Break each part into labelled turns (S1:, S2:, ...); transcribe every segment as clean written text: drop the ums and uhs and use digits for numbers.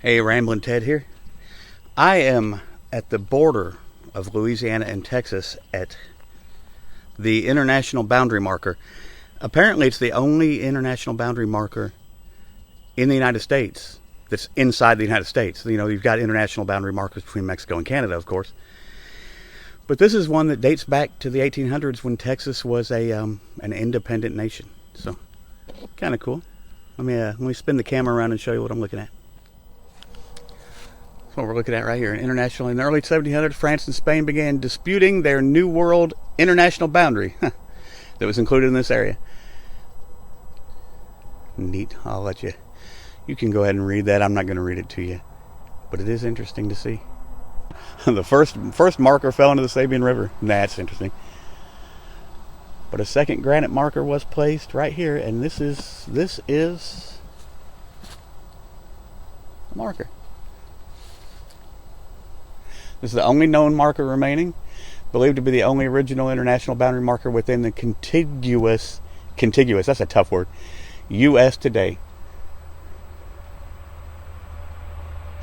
S1: Hey, Ramblin' Ted here. I am at the border of Louisiana and Texas at the international boundary marker. Apparently, it's the only international boundary marker in the United States that's inside the United States. You know, you've got international boundary markers between Mexico and Canada, of course. But this is one that dates back to the 1800s when Texas was an independent nation. So, kind of cool. Let me spin the camera around and show you what I'm looking at. That's what we're looking at right here. Internationally, in the early 1700s, France and Spain began disputing their New World international boundary that was included in this area. Neat. I'll let you. You can go ahead and read that. I'm not going to read it to you, but it is interesting to see. The first marker fell into the Sabine River. That's interesting. But a second granite marker was placed right here, and this is a marker. This is the only known marker remaining, believed to be the only original international boundary marker within the contiguous, that's a tough word, U.S. today.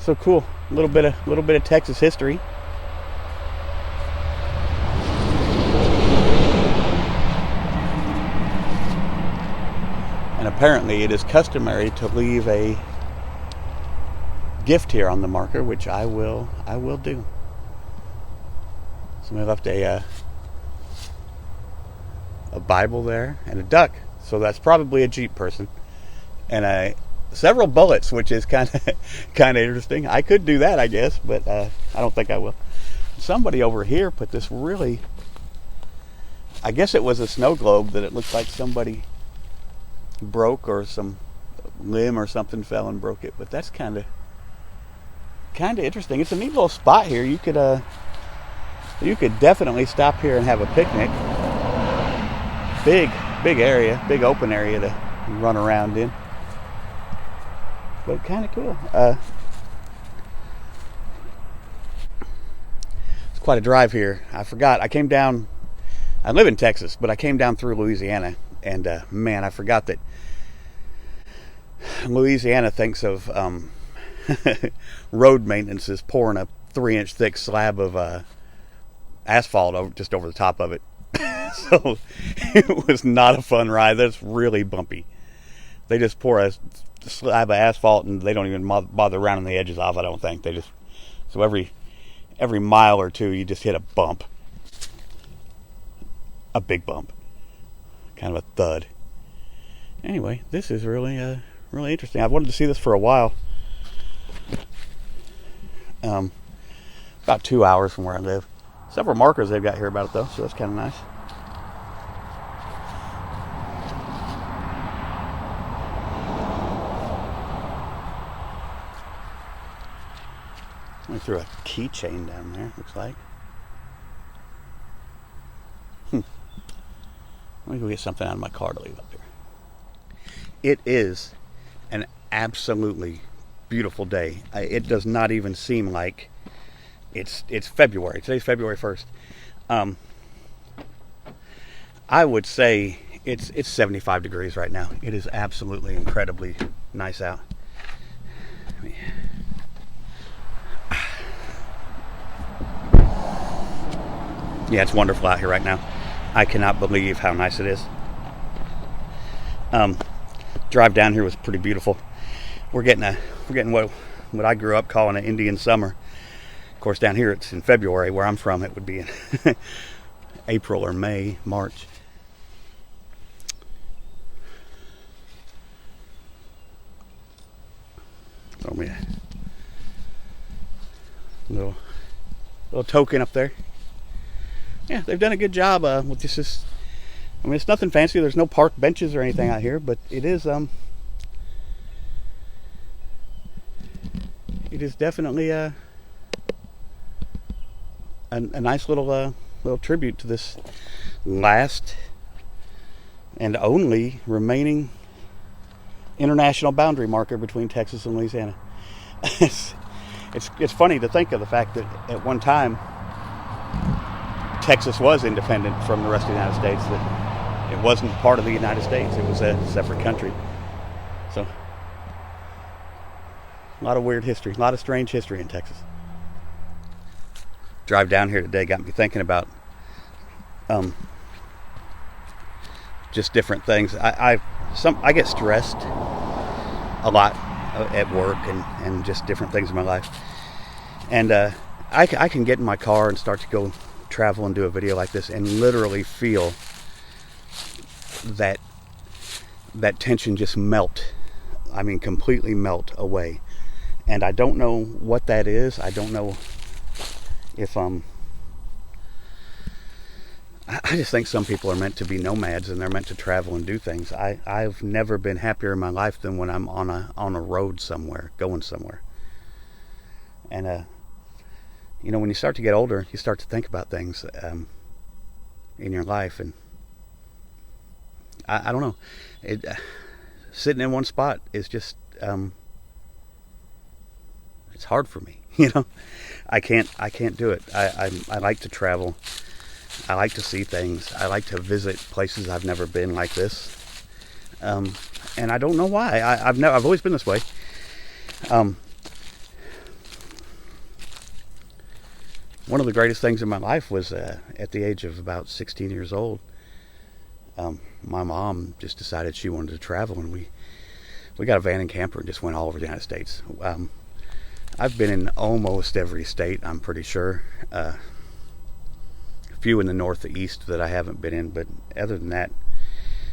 S1: So cool. A little bit of Texas history. And apparently it is customary to leave a gift here on the marker, which I will do. So we left a Bible there and a duck. So that's probably a Jeep person. And several bullets, which is kind of interesting. I could do that, I guess, but I don't think I will. Somebody over here put this really, I guess it was a snow globe that it looked like somebody broke, or some limb or something fell and broke it. But that's kind of interesting. It's a neat little spot here. You could definitely stop here and have a picnic. Big area, big open area to run around in. But kind of cool. It's quite a drive here. I forgot. I live in Texas, but I came down through Louisiana. And man, I forgot that Louisiana thinks of road maintenance as pouring a 3-inch thick slab of asphalt just over the top of it. So it was not a fun ride. That's really bumpy. They just pour a slab of asphalt and they don't even bother rounding the edges off. I don't think so every mile or two you just hit a bump, a big bump. Kind of a thud. Anyway, this is really interesting. I've wanted to see this for a while. About 2 hours from where I live. Several markers they've got here about it though, so that's kind of nice. I threw a keychain down there, looks like. Let me go get something out of my car to leave up here. It is an absolutely beautiful day. It does not even seem like it's February. Today's February 1st. I would say it's 75 degrees right now. It is absolutely incredibly nice out. Yeah, it's wonderful out here right now. I cannot believe how nice it is. Drive down here was pretty beautiful. We're getting what I grew up calling an Indian summer. Of course, down here it's in February. Where I'm from, it would be in April or May, March. Oh man, little token up there. Yeah, they've done a good job with this. I mean, it's nothing fancy. There's no park benches or anything out here, but it is definitely a nice little tribute to this last and only remaining international boundary marker between Texas and Louisiana. It's funny to think of the fact that at one time Texas was independent from the rest of the United States, that it wasn't part of the United States. It was a separate country. So A lot of weird history, a lot of strange history in Texas. Drive down here today got me thinking about just different things. I get stressed a lot at work and just different things in my life. And I can get in my car and start to go travel and do a video like this and literally feel that tension just melt. I mean, completely melt away. And I don't know what that is. I don't know if I just think some people are meant to be nomads and they're meant to travel and do things. I've never been happier in my life than when I'm on a road somewhere, going somewhere. And when you start to get older, you start to think about things in your life, and I don't know. Sitting in one spot is just it's hard for me. I can't do it. I like to travel. I like to see things. I like to visit places I've never been like this. And I don't know why. I've always been this way. One of the greatest things in my life was at the age of about 16 years old. My mom just decided she wanted to travel, and we got a van and camper and just went all over the United States. I've been in almost every state, I'm pretty sure. A few in the northeast that I haven't been in, but other than that,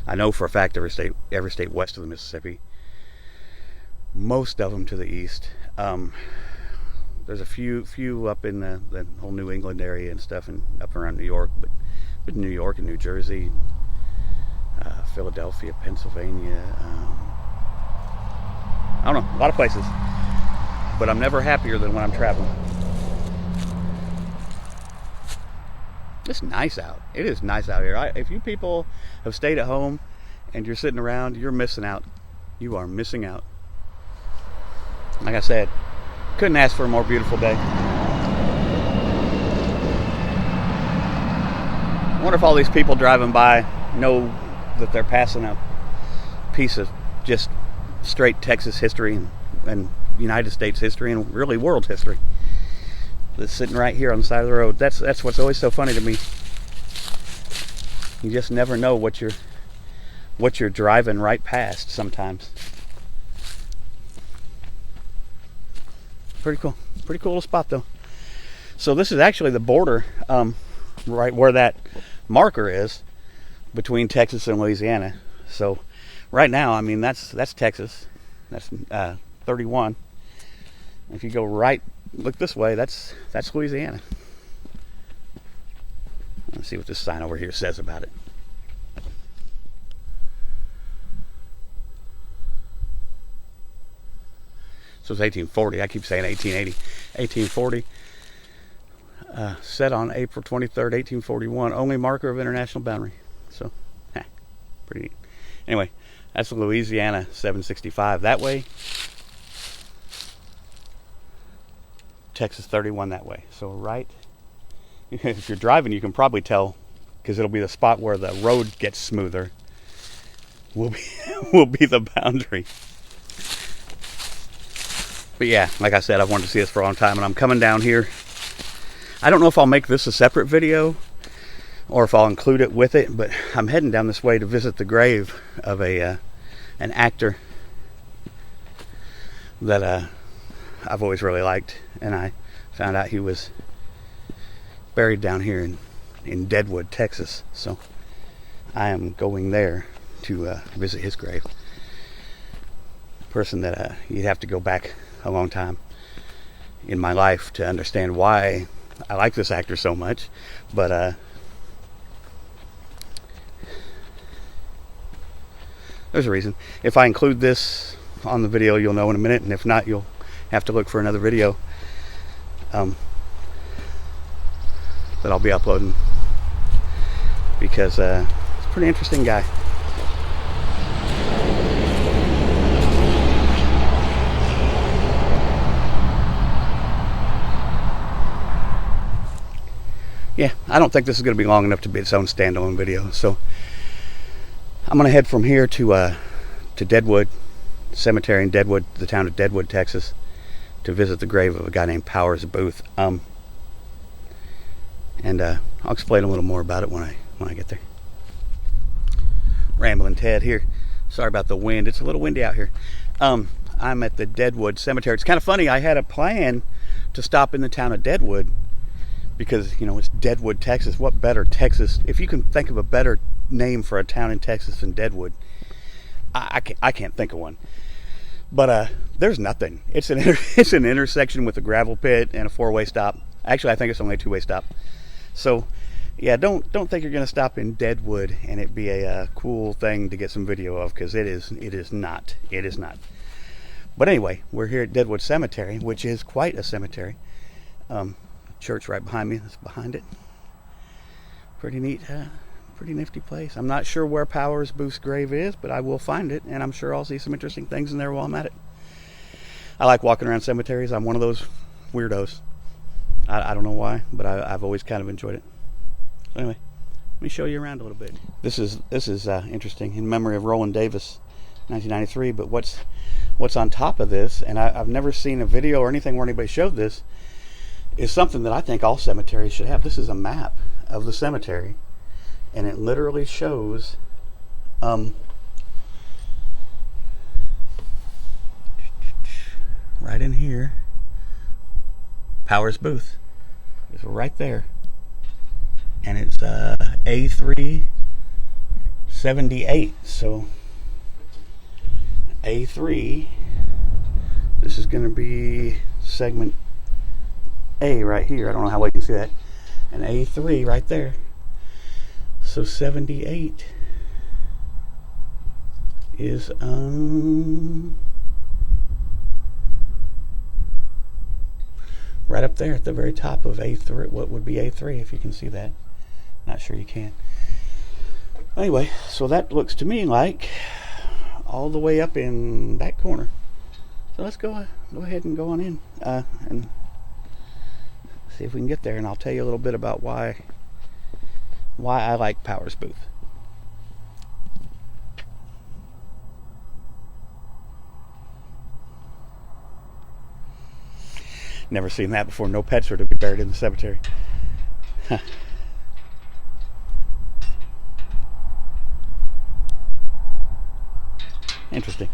S1: I know for a fact every state west of the Mississippi. Most of them to the east. There's a few up in the whole New England area and stuff, and up around New York, but New York and New Jersey, Philadelphia, Pennsylvania. I don't know, a lot of places. But I'm never happier than when I'm traveling. It's nice out. It is nice out here. If you people have stayed at home and you're sitting around, you're missing out. You are missing out. Like I said, couldn't ask for a more beautiful day. I wonder if all these people driving by know that they're passing a piece of just straight Texas history and United States history and really world history that's sitting right here on the side of the road. That's what's always so funny to me. You just never know what you're driving right past sometimes. Pretty cool little spot though. So this is actually the border, right where that marker is between Texas and Louisiana. So right now, I mean, that's Texas. That's 31. If you go right, look this way, that's Louisiana. Let's see what this sign over here says about it. So it's 1840. I keep saying 1880. 1840. Set on April 23rd, 1841. Only marker of international boundary. So, pretty neat. Anyway, that's Louisiana 765 that way. Texas 31 that way. So right, if you're driving, you can probably tell, because it'll be the spot where the road gets smoother. Will be the boundary. But yeah, like I said, I've wanted to see this for a long time, and I'm coming down here. I don't know if I'll make this a separate video or if I'll include it with it, but I'm heading down this way to visit the grave of an actor that I've always really liked, and I found out he was buried down here in Deadwood, Texas. So I am going there to visit his grave. Person that you'd have to go back a long time in my life to understand why I like this actor so much, but there's a reason. If I include this on the video, you'll know in a minute, and if not, you'll have to look for another video that I'll be uploading, because he's a pretty interesting guy. Yeah, I don't think this is going to be long enough to be its own standalone video, so I'm going to head from here to Deadwood Cemetery in Deadwood, the town of Deadwood, Texas, to visit the grave of a guy named Powers Boothe. And I'll explain a little more about it when I get there. Rambling Ted here. Sorry about the wind. It's a little windy out here. I'm at the Deadwood Cemetery. It's kind of funny. I had a plan to stop in the town of Deadwood because, it's Deadwood, Texas. What better Texas? If you can think of a better name for a town in Texas than Deadwood, I can't think of one. But there's nothing. It's an intersection with a gravel pit and a 4-way stop. Actually, I think it's only a 2-way stop. So, yeah, don't think you're going to stop in Deadwood and it be a cool thing to get some video of, because it is not. It is not. But anyway, we're here at Deadwood Cemetery, which is quite a cemetery. Church right behind me. That's behind it. Pretty neat. Pretty nifty place. I'm not sure where Powers Boothe's grave is, but I will find it, and I'm sure I'll see some interesting things in there while I'm at it. I like walking around cemeteries. I'm one of those weirdos. I don't know why, but I've always kind of enjoyed it. So anyway, let me show you around a little bit. This is interesting, in memory of Roland Davis, 1993. But what's on top of this, and I've never seen a video or anything where anybody showed this, is something that I think all cemeteries should have. This is a map of the cemetery, and it literally shows right in here, Powers Boothe is right there, and it's A378. So A3, this is going to be segment A right here. I don't know how well you can see that, and A3 right there. So 78 is right up there at the very top of A3. What would be A3, if you can see that? Not sure you can. Anyway, so that looks to me like all the way up in that corner. So let's go ahead and go on in and see if we can get there, and I'll tell you a little bit about why I like Powers Boothe. Never seen that before. No pets are to be buried in the cemetery. Huh. Interesting.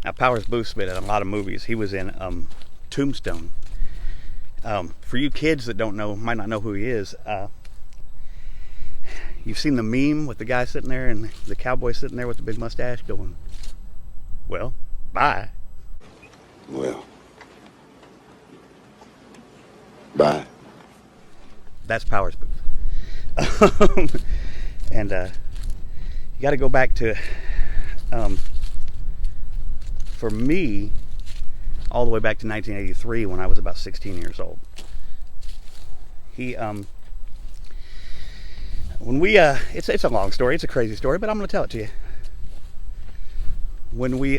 S1: Now, Powers Boothe's been in a lot of movies. He was in Tombstone. For you kids that might not know who he is, you've seen the meme with the guy sitting there and the cowboy sitting there with the big mustache going, "Well, bye."
S2: Well, bye.
S1: That's Powers Boothe. And you got to go back to, for me, all the way back to 1983 when I was about 16 years old. He, when we, it's a long story, it's a crazy story, but I'm going to tell it to you. When we,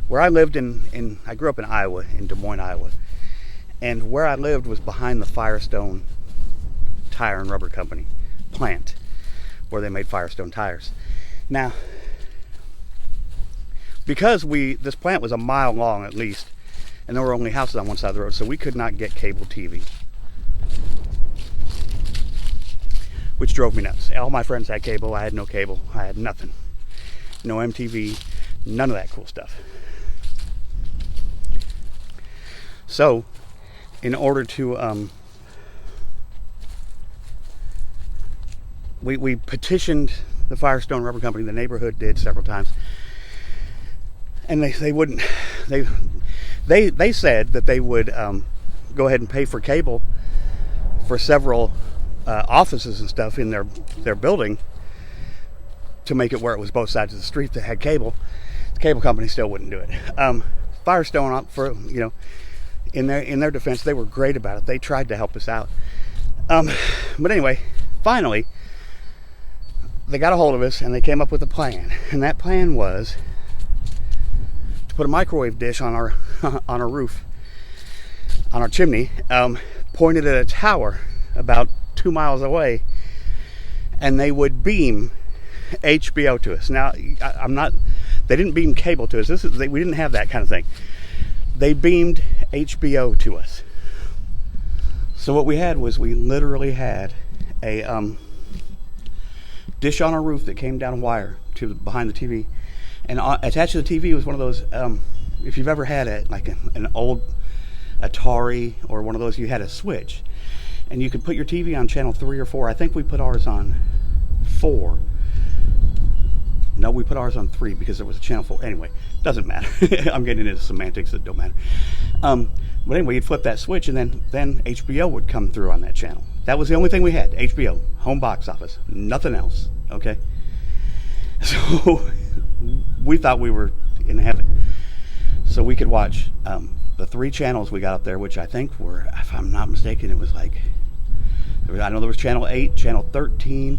S1: where I lived I grew up in Iowa, in Des Moines, Iowa, and where I lived was behind the Firestone Tire and Rubber Company plant, where they made Firestone tires. Now, because this plant was a mile long at least, and there were only houses on one side of the road, so we could not get cable TV, which drove me nuts. All my friends had cable. I had no cable. I had nothing. No MTV, none of that cool stuff. So, in order to, we petitioned the Firestone Rubber Company. The neighborhood did several times. And they wouldn't. They said that they would go ahead and pay for cable for several offices and stuff in their building to make it where it was both sides of the street that had cable. The cable company still wouldn't do it. Firestone, in their defense, they were great about it. They tried to help us out. But anyway, finally, they got a hold of us and they came up with a plan. And that plan was to put a microwave dish on our on our roof, on our chimney, pointed at a tower about 2 miles away, and they would beam HBO to us. Now, they didn't beam cable to us. We didn't have that kind of thing. They beamed HBO to us. So what we had was, we literally had a dish on our roof that came down a wire to behind the TV, and attached to the TV was one of those, if you've ever had an old Atari or one of those, you had a switch, and you could put your TV on channel 3 or 4. I think we put ours on 4. No, we put ours on 3 because there was a channel 4. Anyway, doesn't matter. I'm getting into semantics that don't matter. But anyway, you'd flip that switch, and then HBO would come through on that channel. That was the only thing we had. HBO, home box office, nothing else. Okay. So we thought we were in heaven. So we could watch the 3 channels we got up there, which I think were, if I'm not mistaken, it was I know there was channel 8, channel 13,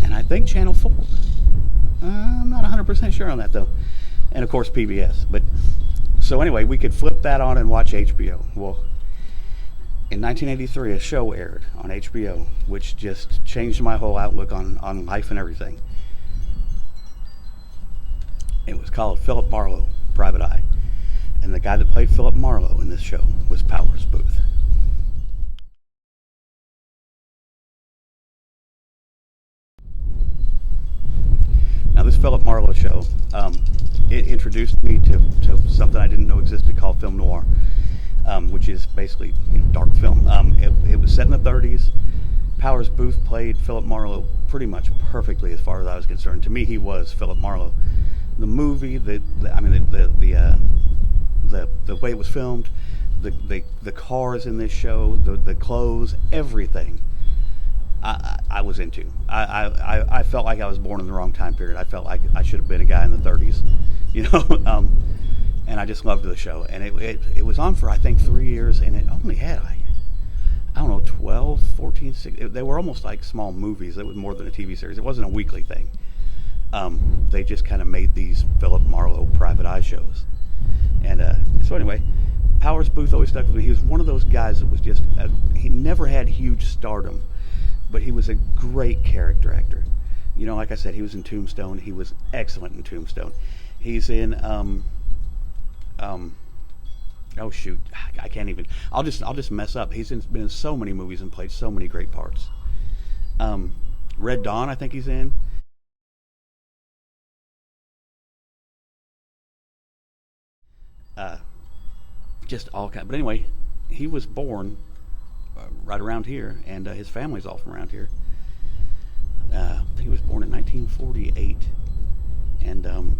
S1: and I think channel 4. I'm not 100% sure on that though. And of course PBS. But so anyway, we could flip that on and watch HBO. Well, in 1983, a show aired on HBO, which just changed my whole outlook on life and everything. It was called Philip Marlowe, Private Eye. And the guy that played Philip Marlowe in this show was Powers Boothe. Now, this Philip Marlowe show, it introduced me to something I didn't know existed called film noir, which is basically dark film. It was set in the 30s. Powers Boothe played Philip Marlowe pretty much perfectly as far as I was concerned. To me, he was Philip Marlowe. The movie, the way it was filmed, the cars in this show, the clothes, everything, I was into. I felt like I was born in the wrong time period. I felt like I should have been a guy in the 30s, and I just loved the show. And it was on for, I think, 3 years, and it only had, 12, 14, 16, they were almost like small movies. It was more than a TV series. It wasn't a weekly thing. They just kind of made these Philip Marlowe Private Eye shows. And so anyway, Powers Boothe always stuck with me. He was one of those guys that was just, he never had huge stardom, but he was a great character actor. Like I said, he was in Tombstone. He was excellent in Tombstone. He's in, oh shoot, I can't even, I'll just mess up. He's been in so many movies and played so many great parts. Red Dawn, I think he's in. Just all kind. But anyway, he was born right around here, and his family's all from around here. I think he was born in 1948, and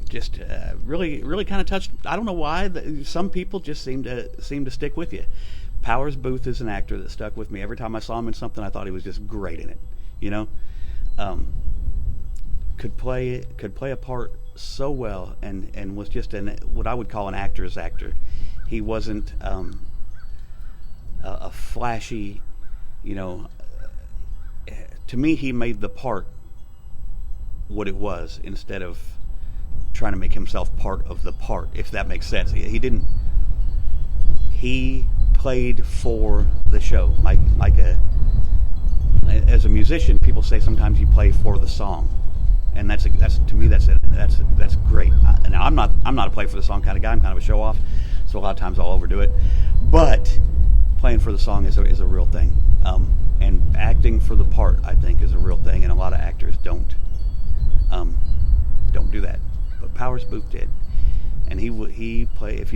S1: just really kind of touched. I don't know why. Some people just seem to stick with you. Powers Boothe is an actor that stuck with me. Every time I saw him in something, I thought he was just great in it. Could play a part so well, and was just what I would call an actor's actor. He wasn't a flashy, to me he made the part what it was, instead of trying to make himself part of the part, if that makes sense. He played for the show, as a musician, people say sometimes you play for the song. And that's to me that's great. Now I'm not a play for the song kind of guy. I'm kind of a show off, so a lot of times I'll overdo it. But playing for the song is a real thing, and acting for the part, I think, is a real thing. And a lot of actors don't do that. But Powers Boothe did, and he played.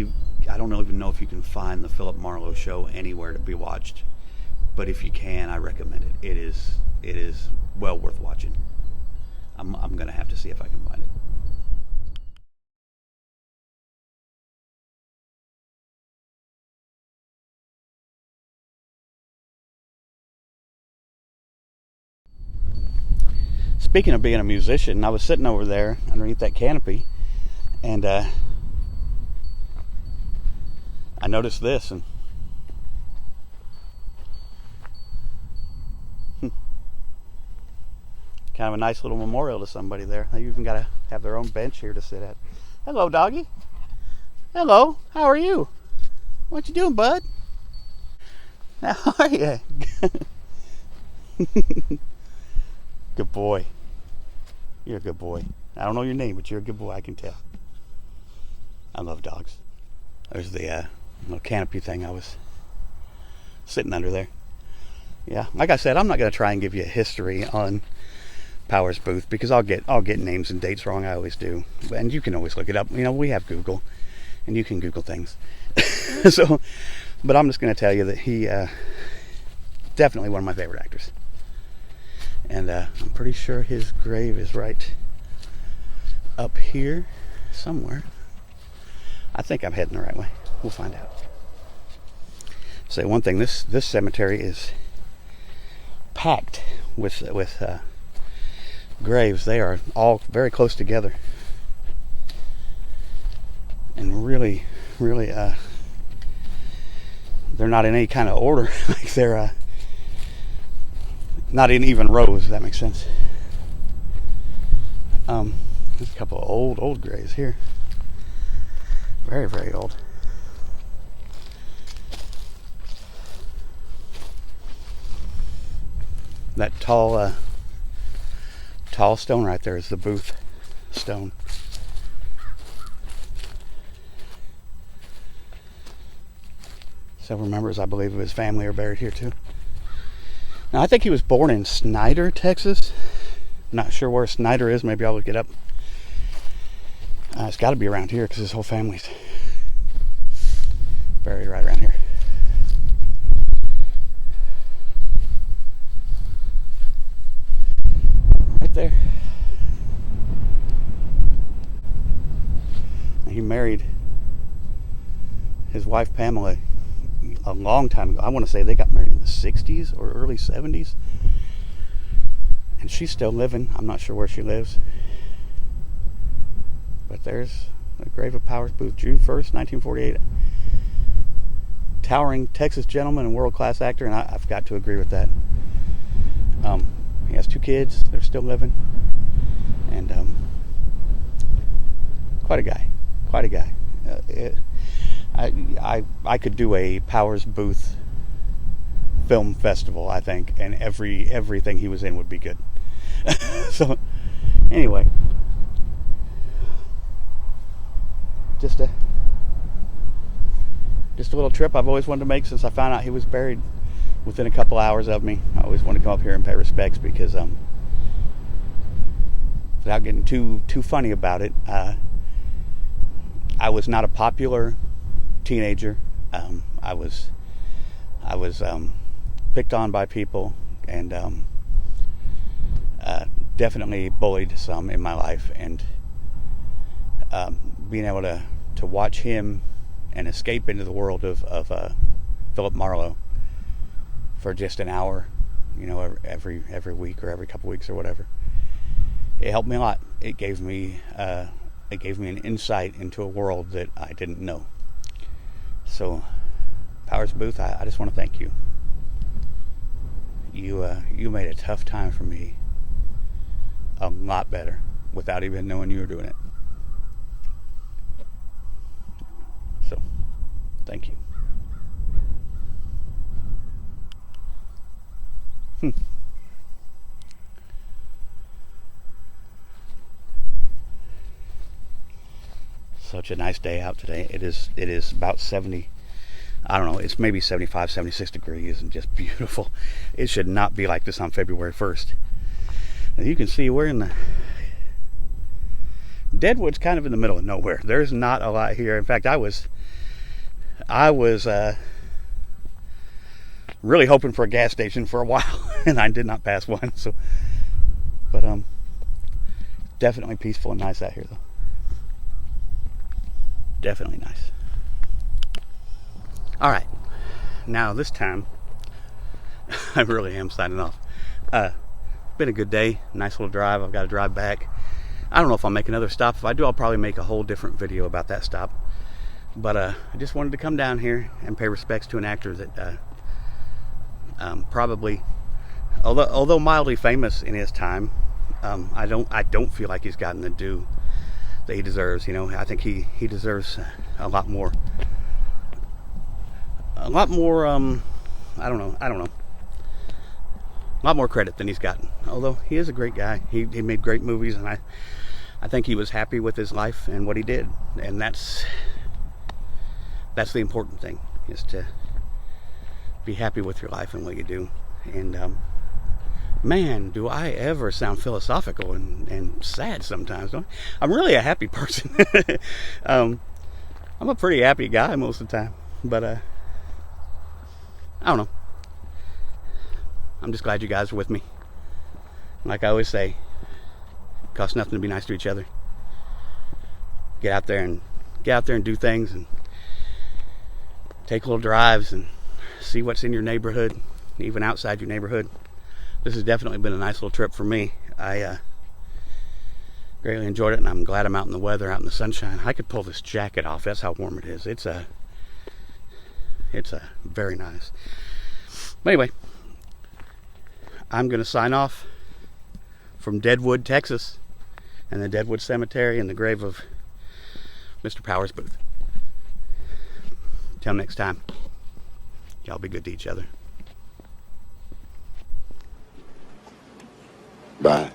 S1: I don't even know if you can find the Philip Marlowe show anywhere to be watched, but if you can, I recommend it. It is well worth watching. I'm going to have to see if I can find it. Speaking of being a musician, I was sitting over there underneath that canopy, and I noticed this, and kind of a nice little memorial to somebody there. They even got to have their own bench here to sit at. Hello, doggy. Hello. How are you? What you doing, bud? How are you? Good boy. You're a good boy. I don't know your name, but you're a good boy, I can tell. I love dogs. There's the little canopy thing I was sitting under there. Yeah, like I said, I'm not going to try and give you a history on Powers Boothe because I'll get names and dates wrong. I always do, and you can always look it up. You know, we have Google, and you can Google things. So, but I'm just going to tell you that he definitely one of my favorite actors, and I'm pretty sure his grave is right up here somewhere. I think I'm heading the right way. We'll find out. Say one thing: this cemetery is packed with graves. They are all very close together, and really they're not in any kind of order. Like they're not in even rows, if that makes sense. There's a couple of old graves here, very, very old. That tall stone right there is the Boothe stone. Several members, I believe, of his family are buried here too. Now, I think he was born in Snyder, Texas. Not sure where Snyder is. Maybe I'll look it up. It's got to be around here because his whole family's buried right around here. Right there. He married his wife Pamela a long time ago. I want to say they got married in the 60s or early 70s. And she's still living. I'm not sure where she lives. But there's the grave of Powers Boothe, June 1st, 1948. Towering Texas gentleman and world-class actor, and I've got to agree with that. He has 2 kids. They're still living. And quite a guy. I could do a Powers Boothe film festival, I think, and everything he was in would be good. So, anyway, just a little trip I've always wanted to make since I found out he was buried within a couple hours of me. I always wanted to come up here and pay respects because, without getting too funny about it, I was not a popular teenager. I was picked on by people, and definitely bullied some in my life. And being able to watch him and escape into the world of Philip Marlowe for just an hour, you know, every week or every couple weeks or whatever, it helped me a lot. It gave me an insight into a world that I didn't know. So, Powers Boothe, I just want to thank you. You made a tough time for me a lot better without even knowing you were doing it. So, thank you. Such a nice day out today. It is about 70, I don't know, it's maybe 75, 76 degrees and just beautiful. It should not be like this on February 1st. Now you can see we're in the Deadwood's kind of in the middle of nowhere. There's not a lot here. In fact, I was really hoping for a gas station for a while, and I did not pass one. So, but definitely peaceful and nice out here, though. Definitely nice. All right, now this time I really am signing off. Been a good day, nice little drive. I've got to drive back. I don't know if I'll make another stop. If I do, I'll probably make a whole different video about that stop. But I just wanted to come down here and pay respects to an actor that probably, although mildly famous in his time, I don't feel like he's gotten the due that he deserves. You know, I think he deserves a lot more. I don't know. A lot more credit than he's gotten. Although he is a great guy. He made great movies, and I think he was happy with his life and what he did. And that's the important thing, is to be happy with your life and what you do. And man, do I ever sound philosophical and sad sometimes, don't I? I'm really a happy person. I'm a pretty happy guy most of the time. But I don't know. I'm just glad you guys are with me. Like I always say, it costs nothing to be nice to each other. Get out there and do things, and take little drives and see what's in your neighborhood, even outside your neighborhood. This has definitely been a nice little trip for me. I greatly enjoyed it, and I'm glad I'm out in the weather, out in the sunshine. I could pull this jacket off. That's how warm it is. It's a very nice. But anyway, I'm going to sign off from Deadwood, Texas, and the Deadwood Cemetery and the grave of Mr. Powers Boothe. Till next time, y'all be good to each other.
S2: Bye.